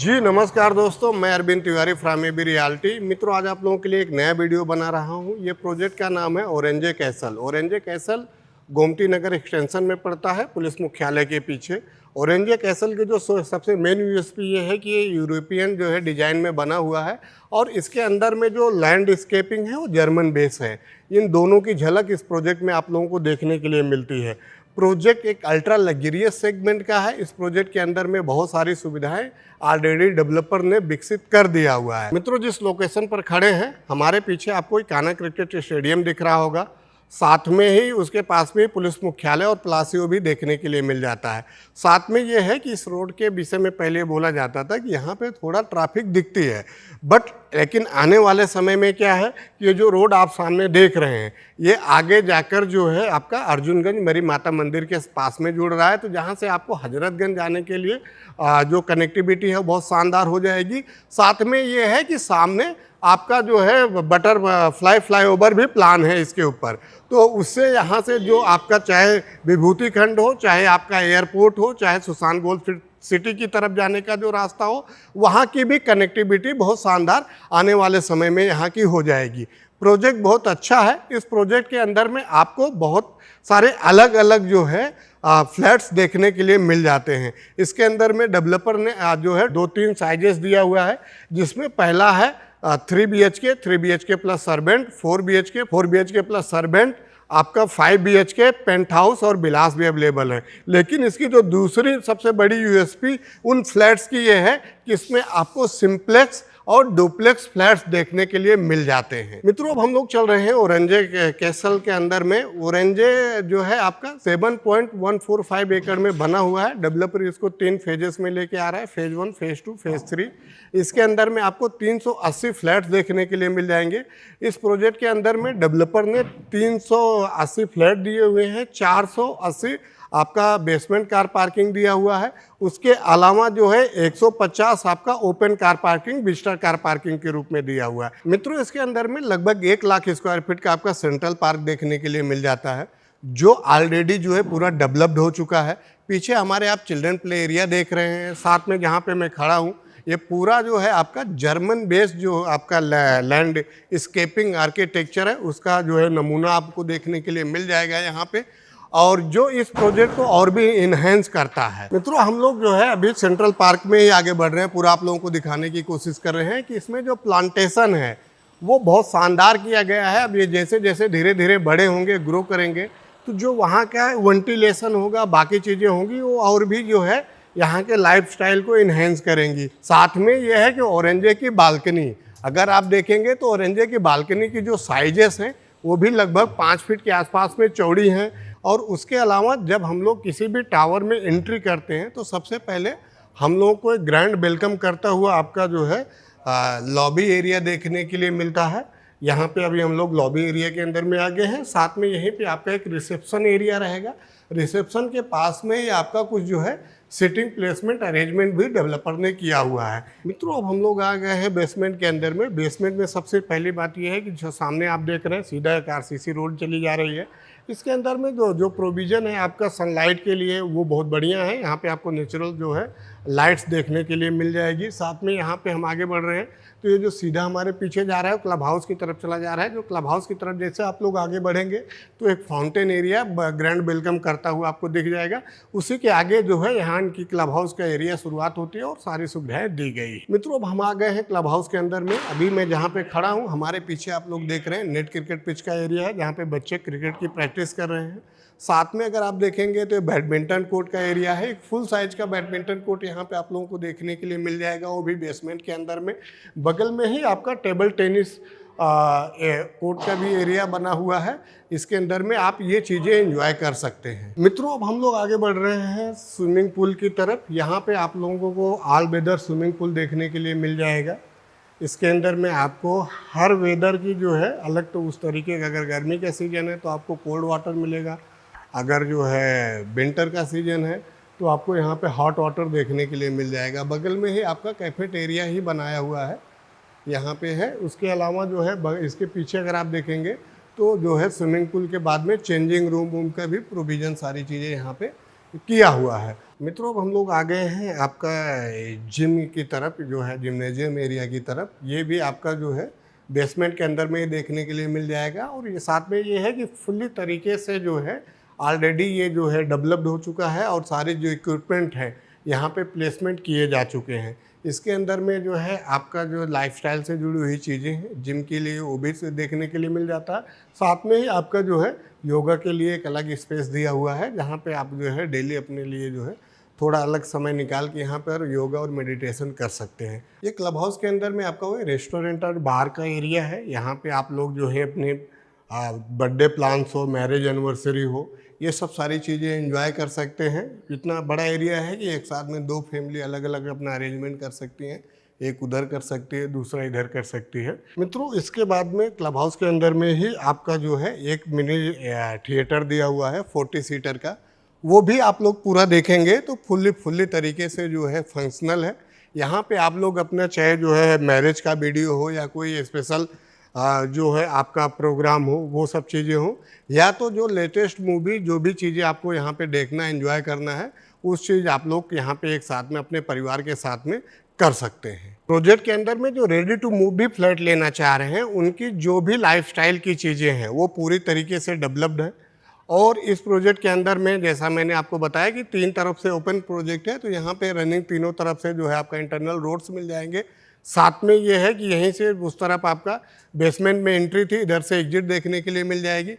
जी नमस्कार दोस्तों, मैं Arvind Tiwari from AB realty. मित्रों, आज आप लोगों के लिए एक नया वीडियो बना रहा हूं। ये प्रोजेक्ट का नाम है ओरेंजे castle. ओरेंजे castle Gomti Nagar extension में पड़ता है, पुलिस मुख्यालय के पीछे। ओरेंजे कैसल के जो सबसे मेन यूएसपी ये है कि ये यूरोपियन जो है डिजाइन में बना हुआ है और इसके अंदर में जो लैंडस्केपिंग है वो जर्मन बेस है। इन दोनों की झलक इस प्रोजेक्ट में आप लोगों को देखने के लिए मिलती है। प्रोजेक्ट एक अल्ट्रा लग्जरियस सेगमेंट का है। इस प्रोजेक्ट के अंदर में बहुत सारी सुविधाएं ऑलरेडी डेवलपर ने विकसित कर दिया हुआ है। मित्रों, जिस लोकेशन पर खड़े हैं, हमारे पीछे आपको कान्हा क्रिकेट स्टेडियम दिख रहा होगा। साथ में ही उसके पास में पुलिस मुख्यालय और प्लासियो भी देखने के लिए मिल जाता है। साथ में ये है कि इस रोड के विषय में पहले बोला जाता था कि यहाँ पे थोड़ा ट्रैफिक दिखती है, लेकिन आने वाले समय में क्या है, ये जो रोड आप सामने देख रहे हैं ये आगे जाकर जो है आपका अर्जुनगंज मरी माता मंदिर के पास में जुड़ रहा है। तो जहाँ से आपको हजरतगंज जाने के लिए जो कनेक्टिविटी है बहुत शानदार हो जाएगी। साथ में ये है कि सामने आपका जो है बटरफ्लाई फ्लाईओवर भी प्लान है इसके ऊपर। तो उससे यहाँ से जो आपका चाहे विभूति खंड हो, चाहे आपका एयरपोर्ट हो, चाहे सुसान गोल्ड सिटी की तरफ जाने का जो रास्ता हो, वहाँ की भी कनेक्टिविटी बहुत शानदार आने वाले समय में यहाँ की हो जाएगी। प्रोजेक्ट बहुत अच्छा है। इस प्रोजेक्ट के अंदर में आपको बहुत सारे अलग अलग जो है फ्लैट्स देखने के लिए मिल जाते हैं। इसके अंदर में डेवलपर ने जो है 2-3 साइजेस दिया हुआ है, जिसमें पहला है 3 BHK, 3 BHK plus servant, 4 BHK, 4 BHK plus servant, आपका 5 BHK पेंट हाउस और विलास भी अवेलेबल है। लेकिन इसकी जो दूसरी सबसे बड़ी यूएसपी उन फ्लैट्स की ये है कि इसमें आपको सिंप्लेक्स और डुप्लेक्स फ्लैट्स देखने के लिए मिल जाते हैं। मित्रों, अब हम लोग चल रहे हैं ओरेंजे कैसल के अंदर में। ओरेंजे जो है आपका 7.145 एकड़ में बना हुआ है। डेवलपर इसको 3 फेजेस में लेके आ रहा है, फेज 1, फेज 2, फेज 3। इसके अंदर में आपको 380 फ्लैट्स देखने के लिए मिल जाएंगे। इस प्रोजेक्ट के अंदर में डेवलपर ने 380 फ्लैट दिए हुए हैं, 480 आपका बेसमेंट कार पार्किंग दिया हुआ है। उसके अलावा जो है 150 आपका open car parking, visitor car parking के रूप में दिया हुआ है। मित्रों, इसके अंदर में लगभग 1 लाख स्क्वायर फीट का आपका सेंट्रल पार्क देखने के लिए मिल जाता है, जो ऑलरेडी जो है पूरा डेवलप्ड हो चुका है। पीछे हमारे आप चिल्ड्रन प्ले एरिया देख रहे हैं। साथ में जहाँ पे मैं खड़ा हूँ, ये पूरा जो है आपका जर्मन बेस्ड जो आपका लैंड स्केपिंग आर्किटेक्चर है, उसका जो है नमूना आपको देखने के लिए मिल जाएगा यहाँ पे, और जो इस प्रोजेक्ट को और भी इन्हेंस करता है। मित्रों, हम लोग जो है अभी सेंट्रल पार्क में ही आगे बढ़ रहे हैं। पूरा आप लोगों को दिखाने की कोशिश कर रहे हैं कि इसमें जो प्लांटेशन है वो बहुत शानदार किया गया है। अब ये जैसे जैसे धीरे धीरे बड़े होंगे, ग्रो करेंगे, तो जो वहाँ का वेंटिलेशन होगा, बाकी चीज़ें होंगी, वो और भी जो है यहाँ के लाइफस्टाइल को इन्हेंस करेंगी। साथ में ये है कि ओरेंजे की बालकनी, अगर आप देखेंगे तो ओरेंजे की बालकनी की जो साइजेस हैं वो भी लगभग 5 फीट के आसपास में चौड़ी हैं। और उसके अलावा जब हम लोग किसी भी टावर में एंट्री करते हैं तो सबसे पहले हम लोगों को एक ग्रैंड वेलकम करता हुआ आपका जो है लॉबी एरिया देखने के लिए मिलता है। यहाँ पे अभी हम लोग लॉबी एरिया के अंदर में आ गए हैं। साथ में यहीं पे आपका एक रिसेप्शन एरिया रहेगा। रिसेप्शन के पास में ही आपका कुछ जो है सिटिंग प्लेसमेंट अरेंजमेंट भी डेवलपर ने किया हुआ है। मित्रों, अब हम लोग आ गए हैं बेसमेंट के अंदर में। बेसमेंट में सबसे पहली बात यह है कि जो सामने आप देख रहे हैं सीधा एक आरसीसी रोड चली जा रही है। इसके अंदर में जो प्रोविज़न है आपका सनलाइट के लिए वो बहुत बढ़िया है। यहाँ पे आपको नेचुरल जो है लाइट्स देखने के लिए मिल जाएगी। साथ में यहाँ पे हम आगे बढ़ रहे हैं तो ये जो सीधा हमारे पीछे जा रहा है क्लब हाउस की तरफ चला जा रहा है। जो क्लब हाउस की तरफ जैसे आप लोग आगे बढ़ेंगे तो एक फाउंटेन एरिया ग्रैंड वेलकम करता हुआ आपको दिख जाएगा। उसी के आगे जो है यहाँ की क्लब हाउस का एरिया शुरुआत होती है और सारी सुविधाएं दी गई। मित्रों, अब हम आ गए हैं क्लब हाउस के अंदर में। अभी मैं जहाँ पे खड़ा हूँ, हमारे पीछे आप लोग देख रहे हैं नेट क्रिकेट पिच का एरिया है, जहाँ पे बच्चे क्रिकेट की प्रैक्टिस कर रहे हैं। साथ में अगर आप देखेंगे तो बैडमिंटन कोर्ट का एरिया है। एक फुल साइज का बैडमिंटन कोर्ट यहाँ पे आप लोगों को देखने के लिए मिल जाएगा, वो भी बेसमेंट के अंदर में। बगल में ही आपका टेबल टेनिस कोर्ट का भी एरिया बना हुआ है। इसके अंदर में आप ये चीज़ें एंजॉय कर सकते हैं। मित्रों, अब हम लोग आगे बढ़ रहे हैं स्विमिंग पूल की तरफ। यहाँ पे आप लोगों को ऑल वेदर स्विमिंग पूल देखने के लिए मिल जाएगा। इसके अंदर में आपको हर वेदर की जो है अलग, तो उस तरीके का, अगर गर्मी का सीजन है तो आपको कोल्ड वाटर मिलेगा, अगर जो है विंटर का सीजन है तो आपको यहाँ पे हॉट वाटर देखने के लिए मिल जाएगा। बगल में ही आपका कैफेटेरिया ही बनाया हुआ है, यहाँ पे है। उसके अलावा जो है इसके पीछे अगर आप देखेंगे तो जो है स्विमिंग पूल के बाद में चेंजिंग रूम का भी प्रोविज़न सारी चीज़ें यहाँ पे किया हुआ है। मित्रों, अब हम लोग आ गए हैं आपका जिम की तरफ, जो है जिम्नेजियम एरिया की तरफ। ये भी आपका जो है बेसमेंट के अंदर में ही देखने के लिए मिल जाएगा। और ये साथ में ये है कि फुल्ली तरीके से जो है ऑलरेडी ये जो है डेवलप्ड हो चुका है और सारे जो इक्विपमेंट हैं यहाँ पे प्लेसमेंट किए जा चुके हैं। इसके अंदर में जो है आपका जो लाइफस्टाइल से जुड़ी हुई चीज़ें हैं जिम के लिए, वो भी देखने के लिए मिल जाता है। साथ में ही आपका जो है योगा के लिए एक अलग स्पेस दिया हुआ है, जहाँ पे आप जो है डेली अपने लिए जो है थोड़ा अलग समय निकाल के यहाँ पर योगा और मेडिटेशन कर सकते हैं। ये क्लब हाउस के अंदर में आपका वो रेस्टोरेंट और बार का एरिया है। यहाँ पे आप लोग जो है अपने बर्थडे प्लान्स हो, मैरिज एनिवर्सरी हो, ये सब सारी चीज़ें एंजॉय कर सकते हैं। इतना बड़ा एरिया है कि एक साथ में 2 फैमिली अलग अलग अपना अरेंजमेंट कर सकती हैं। एक उधर कर सकती है, दूसरा इधर कर सकती है। मित्रों, इसके बाद में क्लब हाउस के अंदर में ही आपका जो है एक मिनी थिएटर दिया हुआ है 40 सीटर का। वो भी आप लोग पूरा देखेंगे तो फुल्ली तरीके से जो है फंक्शनल है। यहाँ पे आप लोग अपना चाहे जो है मैरिज का वीडियो हो या कोई स्पेशल जो है आपका प्रोग्राम हो, वो सब चीज़ें हो, या तो जो लेटेस्ट मूवी, जो भी चीज़ें आपको यहाँ पे देखना एंजॉय करना है, उस चीज़ आप लोग यहाँ पे एक साथ में अपने परिवार के साथ में कर सकते हैं। प्रोजेक्ट के अंदर में जो रेडी टू मूव भी फ्लैट लेना चाह रहे हैं, उनकी जो भी लाइफस्टाइल की चीज़ें हैं वो पूरी तरीके से डेवलप्ड है। और इस प्रोजेक्ट के अंदर में जैसा मैंने आपको बताया कि 3 तरफ से ओपन प्रोजेक्ट है, तो यहाँ पे रनिंग तीनों तरफ से जो है आपका इंटरनल रोड्स मिल जाएंगे। साथ में ये है कि यहीं से उस तरफ आपका बेसमेंट में एंट्री थी, इधर से एग्जिट देखने के लिए मिल जाएगी।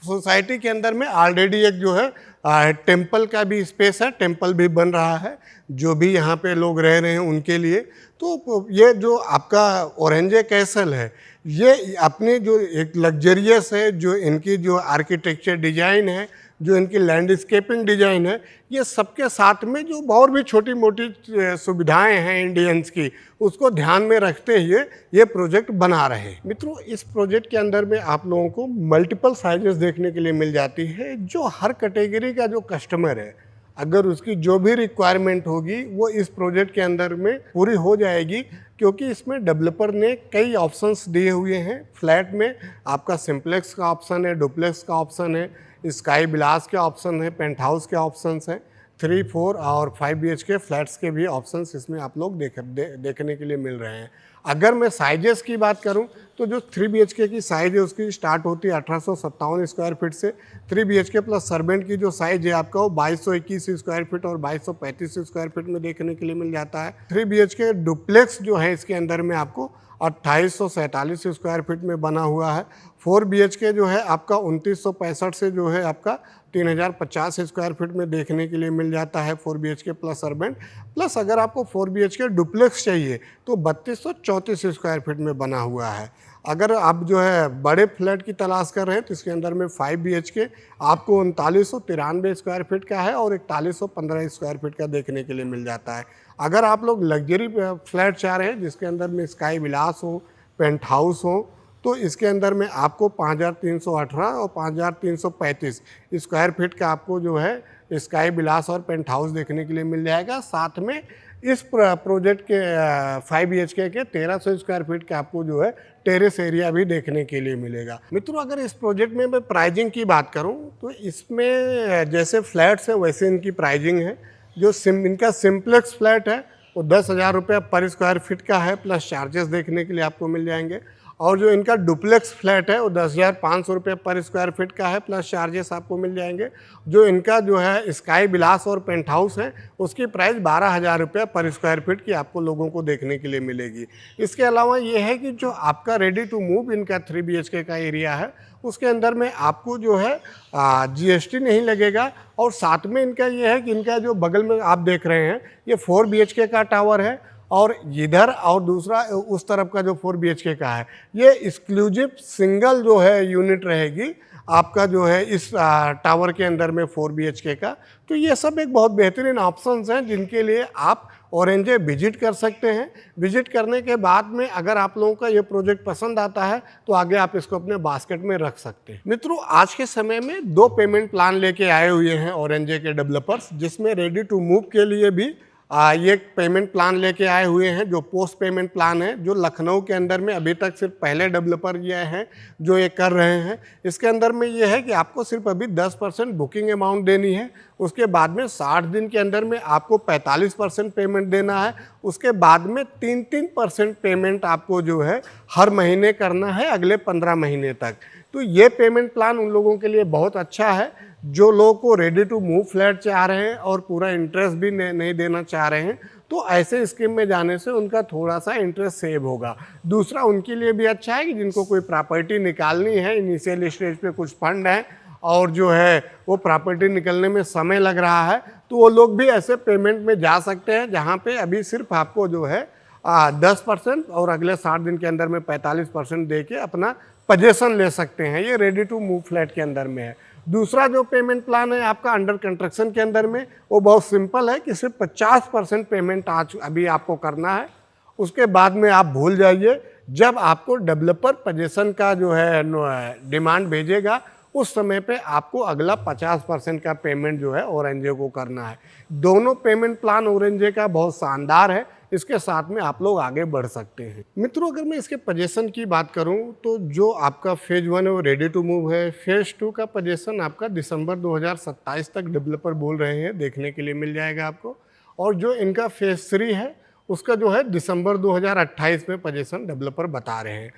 सोसाइटी के अंदर में ऑलरेडी एक जो है टेम्पल का भी स्पेस है, टेम्पल भी बन रहा है जो भी यहाँ पे लोग रह रहे हैं उनके लिए। तो ये जो आपका ओरेंजे कैसल है, ये अपनी जो एक लग्जरियस है, जो इनकी जो आर्किटेक्चर डिज़ाइन है, जो इनकी लैंडस्केपिंग डिज़ाइन है, ये सबके साथ में जो और भी छोटी मोटी सुविधाएं हैं इंडियंस की, उसको ध्यान में रखते हुए ये प्रोजेक्ट बना रहे हैं। मित्रों, इस प्रोजेक्ट के अंदर में आप लोगों को मल्टीपल साइजेस देखने के लिए मिल जाती है। जो हर कैटेगरी का जो कस्टमर है, अगर उसकी जो भी रिक्वायरमेंट होगी वो इस प्रोजेक्ट के अंदर में पूरी हो जाएगी, क्योंकि इसमें डेवलपर ने कई ऑप्शंस दिए हुए हैं। फ्लैट में आपका सिंप्लेक्स का ऑप्शन है, डुप्लेक्स का ऑप्शन है, स्काई विलास के ऑप्शन है, पेंट हाउस के ऑप्शंस हैं, 3, 4 और 5 BHK फ्लैट्स के भी ऑप्शंस इसमें आप लोग देखने के लिए मिल रहे हैं। अगर मैं साइजेस की बात करूं तो जो 3 BHK की साइज़ है उसकी स्टार्ट होती है 1857 स्क्वायर फीट से। 3 BHK प्लस सर्वेंट की जो साइज़ है आपका वो 2221 स्क्वायर फीट और 2235 स्क्वायर फीट में देखने के लिए मिल जाता है। 3 BHK डुप्लेक्स जो है इसके अंदर में आपको 2847 स्क्वायर फीट में बना हुआ है। 4 BHK जो है आपका 2965 से जो है आपका 3050 स्क्वायर फीट में देखने के लिए मिल जाता है 4 BHK प्लस अर्बेंट। प्लस अगर आपको 4 BHK डुप्लेक्स चाहिए तो 3234 स्क्वायर फीट में बना हुआ है। अगर आप जो है बड़े फ्लैट की तलाश कर रहे हैं तो इसके अंदर में 5 BHK आपको 3993 स्क्वायर फीट का है और 4115 स्क्वायर फीट का देखने के लिए मिल जाता है। अगर आप लोग लग्जरी फ्लैट चाह रहे हैं जिसके अंदर में स्काई विलास हो, पेंट हाउस हो, तो इसके अंदर में आपको 5318 और 5335 स्क्वायर फीट का आपको जो है स्काई विलास और पेंट हाउस देखने के लिए मिल जाएगा। साथ में इस प्रोजेक्ट के 5 BHK के 1300 स्क्वायर फीट का आपको जो है टेरेस एरिया भी देखने के लिए मिलेगा। मित्रों, अगर इस प्रोजेक्ट में मैं प्राइजिंग की बात करूं तो इसमें जैसे फ्लैट्स है वैसे इनकी प्राइजिंग है। जो इनका सिंप्लेक्स फ्लैट है वो 10,000 रुपये पर स्क्वायर फीट का है, प्लस चार्जेस देखने के लिए आपको मिल जाएंगे। और जो इनका डुप्लेक्स फ्लैट है वो 10,500 रुपये पर स्क्वायर फीट का है, प्लस चार्जेस आपको मिल जाएंगे। जो इनका जो है स्काई विलास और पेंट हाउस है उसकी प्राइस 12,000 रुपये पर स्क्वायर फीट की आपको लोगों को देखने के लिए मिलेगी। इसके अलावा ये है कि जो आपका रेडी टू मूव इनका 3 BHK का एरिया है उसके अंदर में आपको जो है GST नहीं लगेगा। और साथ में इनका ये है कि इनका जो बगल में आप देख रहे हैं ये 4 BHK का टावर है, और इधर और दूसरा उस तरफ का जो 4 BHK का है ये एक्सक्लूसिव सिंगल जो है यूनिट रहेगी आपका जो है इस टावर के अंदर में 4 BHK का। तो ये सब एक बहुत बेहतरीन ऑप्शंस हैं जिनके लिए आप ओरेंजे विजिट कर सकते हैं। विजिट करने के बाद में अगर आप लोगों का ये प्रोजेक्ट पसंद आता है तो आगे आप इसको अपने बास्केट में रख सकते हैं। मित्रों, आज के समय में 2 पेमेंट प्लान लेके आए हुए हैं ओरेंजे के डेवलपर्स, जिसमें रेडी टू मूव के लिए भी ये पेमेंट प्लान लेके आए हुए हैं जो पोस्ट पेमेंट प्लान है, जो लखनऊ के अंदर में अभी तक सिर्फ पहले डेवलपर ये हैं जो ये कर रहे हैं। इसके अंदर में ये है कि आपको सिर्फ अभी 10% बुकिंग अमाउंट देनी है, उसके बाद में 60 दिन के अंदर में आपको 45% पेमेंट देना है, उसके बाद में 3% पेमेंट आपको जो है हर महीने करना है अगले 15 महीने तक। तो ये पेमेंट प्लान उन लोगों के लिए बहुत अच्छा है जो लोग को रेडी टू मूव फ्लैट चाह रहे हैं और पूरा इंटरेस्ट भी नहीं देना चाह रहे हैं। तो ऐसे स्कीम में जाने से उनका थोड़ा सा इंटरेस्ट सेव होगा। दूसरा उनके लिए भी अच्छा है कि जिनको कोई प्रॉपर्टी निकालनी है, इनिशियल स्टेज पे कुछ फंड है और जो है वो प्रॉपर्टी निकलने में समय लग रहा है, तो वो लोग भी ऐसे पेमेंट में जा सकते हैं जहाँ पे अभी सिर्फ आपको जो है 10% और अगले 60 दिन के अंदर में 45% दे के अपना पोजीशन ले सकते हैं। ये रेडी टू मूव फ्लैट के अंदर में है। दूसरा जो पेमेंट प्लान है आपका अंडर कंस्ट्रक्शन के अंदर में, वो बहुत सिंपल है कि सिर्फ 50% पेमेंट आज अभी आपको करना है, उसके बाद में आप भूल जाइए। जब आपको डेवलपर पोजीशन का जो है डिमांड भेजेगा उस समय पे आपको अगला 50% का पेमेंट जो है ओरेंजे को करना है। दोनों पेमेंट प्लान ओरेंजे का बहुत शानदार है, इसके साथ में आप लोग आगे बढ़ सकते हैं। मित्रों, अगर मैं इसके पोजीशन की बात करूं तो जो आपका फेज 1 है वो रेडी टू मूव है। फेज 2 का पोजीशन आपका दिसंबर 2027 तक डेवलपर बोल रहे हैं, देखने के लिए मिल जाएगा आपको। और जो इनका फेज 3 है उसका जो है दिसंबर 2028 में पोजीशन डेवलपर बता रहे हैं।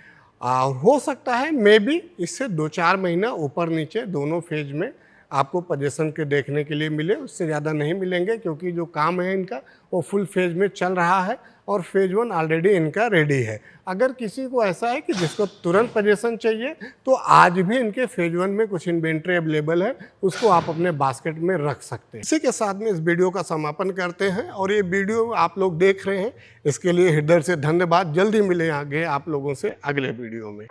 हो सकता है मे बी इससे 2-4 महीना ऊपर नीचे दोनों फेज में आपको पोजीशन के देखने के लिए मिले, उससे ज़्यादा नहीं मिलेंगे क्योंकि जो काम है इनका वो फुल फेज में चल रहा है और फेज 1 ऑलरेडी इनका रेडी है। अगर किसी को ऐसा है कि जिसको तुरंत पोजीशन चाहिए तो आज भी इनके फेज 1 में कुछ इन्वेंट्री अवेलेबल है, उसको आप अपने बास्केट में रख सकते हैं। इसी के साथ में इस वीडियो का समापन करते हैं और ये वीडियो आप लोग देख रहे हैं इसके लिए हृदय से धन्यवाद। जल्दी मिले आगे आप लोगों से अगले वीडियो में।